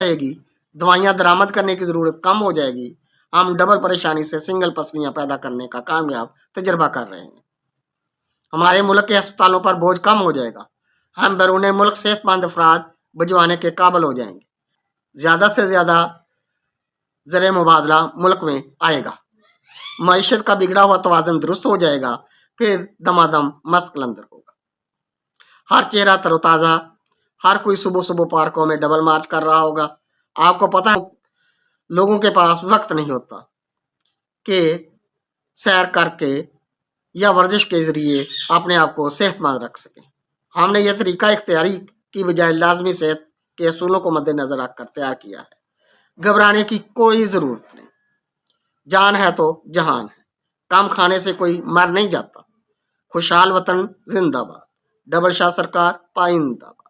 جائے گی، دوائیاں درآمد کرنے کی ضرورت کم ہو جائے گی، ہم ڈبل پریشانی سے سنگل پسلیاں پیدا کرنے کا کامیاب تجربہ کر رہے ہیں۔ ہمارے ملک کے ہسپتالوں پر بوجھ کم ہو جائے گا، ہم بیرون ملک صحت مند افراد بھجوانے کے قابل ہو جائیں گے، زیادہ سے زیادہ زر مبادلہ ملک میں آئے گا، معیشت کا بگڑا ہوا توازن درست ہو جائے گا، پھر دمادم مست قلندر ہوگا۔ ہر چہرہ تر و تازہ، ہر کوئی صبح صبح پارکوں میں ڈبل مارچ کر رہا ہوگا۔ آپ کو پتہ ہے لوگوں کے پاس وقت نہیں ہوتا کہ سیر کر کے یا ورزش کے ذریعے اپنے آپ کو صحت مند رکھ سکیں۔ ہم نے یہ طریقہ اختیاری کی بجائے لازمی صحت کے اصولوں کو مد نظر رکھ کر تیار کیا ہے۔ گھبرانے کی کوئی ضرورت نہیں، جان ہے تو جہان ہے، کم کھانے سے کوئی مر نہیں جاتا۔ خوشحال وطن زندہ باد، ڈبل شاہ سرکار پائندہ باد۔